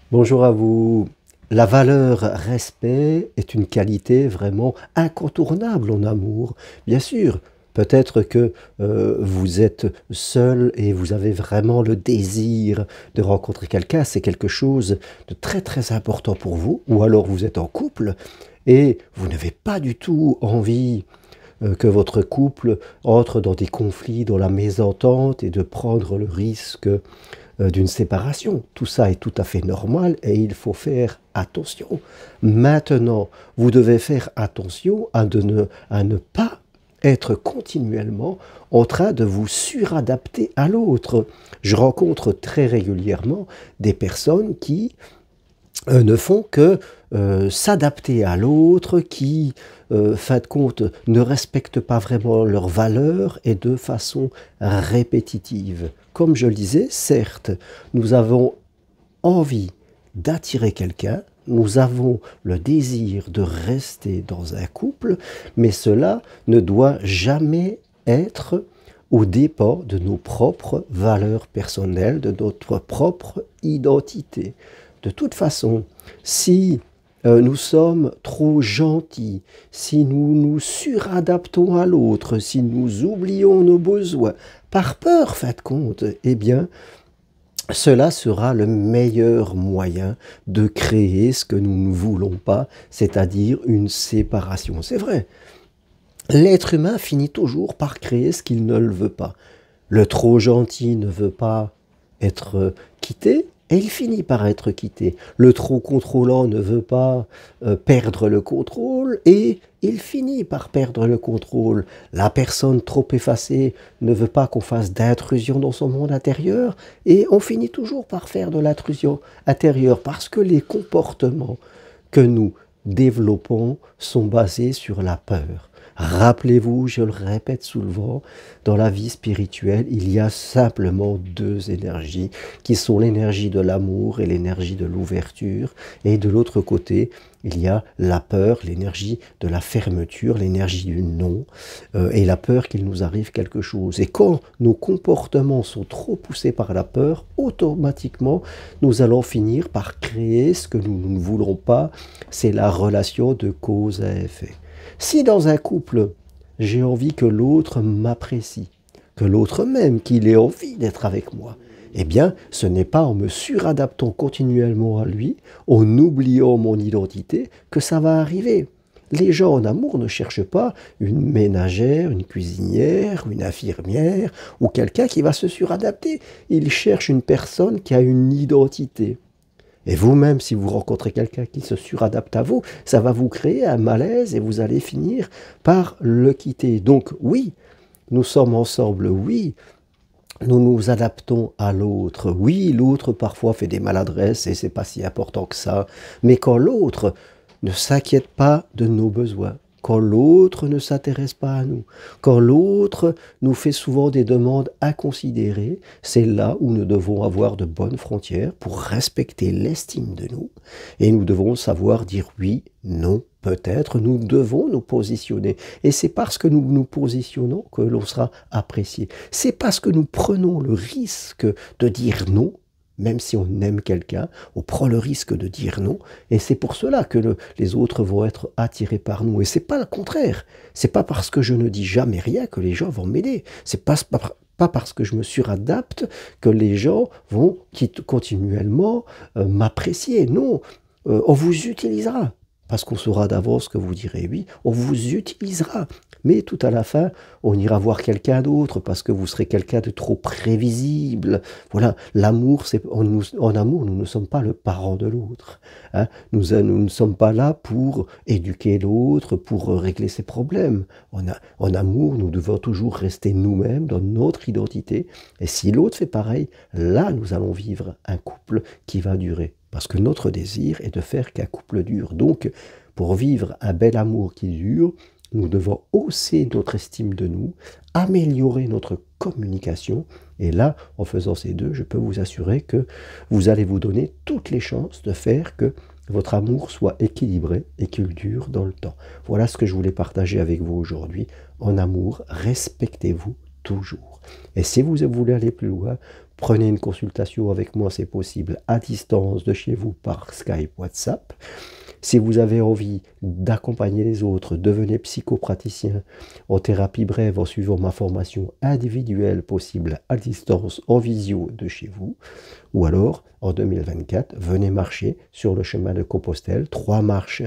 Bonjour à vous. La valeur respect est une qualité vraiment incontournable en amour. Bien sûr, peut-être que vous êtes seul et vous avez vraiment le désir de rencontrer quelqu'un. C'est quelque chose de très très important pour vous. Ou alors vous êtes en couple et vous n'avez pas du tout envie que votre couple entre dans des conflits, dans la mésentente et de prendre le risque d'une séparation. Tout ça est tout à fait normal et il faut faire attention. Maintenant, vous devez faire attention à ne pas être continuellement en train de vous suradapter à l'autre. Je rencontre très régulièrement des personnes qui ne font que s'adapter à l'autre, qui, fin de compte, ne respectent pas vraiment leurs valeurs et de façon répétitive. Comme je le disais, certes, nous avons envie d'attirer quelqu'un, nous avons le désir de rester dans un couple, mais cela ne doit jamais être au dépens de nos propres valeurs personnelles, de notre propre identité. De toute façon, si nous sommes trop gentils, si nous nous suradaptons à l'autre, si nous oublions nos besoins, par peur, fin de compte, eh bien, cela sera le meilleur moyen de créer ce que nous ne voulons pas, c'est-à-dire une séparation. C'est vrai, l'être humain finit toujours par créer ce qu'il ne le veut pas. Le trop gentil ne veut pas être quitté, et il finit par être quitté. Le trop contrôlant ne veut pas perdre le contrôle, et il finit par perdre le contrôle. La personne trop effacée ne veut pas qu'on fasse d'intrusion dans son monde intérieur, et on finit toujours par faire de l'intrusion intérieure, parce que les comportements que nous développons sont basés sur la peur. Rappelez-vous, je le répète souvent, dans la vie spirituelle, il y a simplement deux énergies, qui sont l'énergie de l'amour et l'énergie de l'ouverture. Et de l'autre côté, il y a la peur, l'énergie de la fermeture, l'énergie du non, et la peur qu'il nous arrive quelque chose. Et quand nos comportements sont trop poussés par la peur, automatiquement, nous allons finir par créer ce que nous ne voulons pas, c'est la relation de cause à effet. Si dans un couple, j'ai envie que l'autre m'apprécie, que l'autre m'aime, qu'il ait envie d'être avec moi, eh bien, ce n'est pas en me suradaptant continuellement à lui, en oubliant mon identité, que ça va arriver. Les gens en amour ne cherchent pas une ménagère, une cuisinière, une infirmière ou quelqu'un qui va se suradapter. Ils cherchent une personne qui a une identité. Et vous-même, si vous rencontrez quelqu'un qui se suradapte à vous, ça va vous créer un malaise et vous allez finir par le quitter. Donc oui, nous sommes ensemble, oui, nous nous adaptons à l'autre. Oui, l'autre parfois fait des maladresses et c'est pas si important que ça. Mais quand l'autre ne s'inquiète pas de nos besoins, quand l'autre ne s'intéresse pas à nous, quand l'autre nous fait souvent des demandes inconsidérées, c'est là où nous devons avoir de bonnes frontières pour respecter l'estime de nous. Et nous devons savoir dire oui, non, peut-être, nous devons nous positionner. Et c'est parce que nous nous positionnons que l'on sera apprécié. C'est parce que nous prenons le risque de dire non, même si on aime quelqu'un, on prend le risque de dire non, et c'est pour cela que les autres vont être attirés par nous. Et c'est pas le contraire. C'est pas parce que je ne dis jamais rien que les gens vont m'aider. C'est pas parce que je me suradapte que les gens vont continuellement m'apprécier. Non, on vous utilisera. Parce qu'on saura d'avance que vous direz oui, on vous utilisera. Mais tout à la fin, on ira voir quelqu'un d'autre parce que vous serez quelqu'un de trop prévisible. Voilà, l'amour, en amour, nous ne sommes pas le parent de l'autre. Hein. Nous ne sommes pas là pour éduquer l'autre, pour régler ses problèmes. En amour, nous devons toujours rester nous-mêmes dans notre identité. Et si l'autre fait pareil, là, nous allons vivre un couple qui va durer. Parce que notre désir est de faire qu'un couple dure. Donc, pour vivre un bel amour qui dure, nous devons hausser notre estime de nous, améliorer notre communication. Et là, en faisant ces deux, je peux vous assurer que vous allez vous donner toutes les chances de faire que votre amour soit équilibré et qu'il dure dans le temps. Voilà ce que je voulais partager avec vous aujourd'hui. En amour, respectez-vous toujours. Et si vous voulez aller plus loin, Prenez une consultation avec moi, c'est possible à distance de chez vous par Skype, WhatsApp. Si vous avez envie d'accompagner les autres, devenez psychopraticien en thérapie brève en suivant ma formation individuelle possible à distance en visio de chez vous. Ou alors, en 2024, venez marcher sur le chemin de Compostelle. 3 marches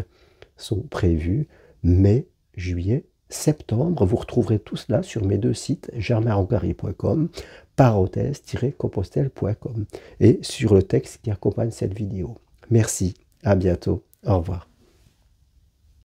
sont prévues, mai, juillet, septembre. Vous retrouverez tout cela sur mes 2 sites, germainrongari.com, parenthèse-compostelle.com et sur le texte qui accompagne cette vidéo. Merci, à bientôt, au revoir.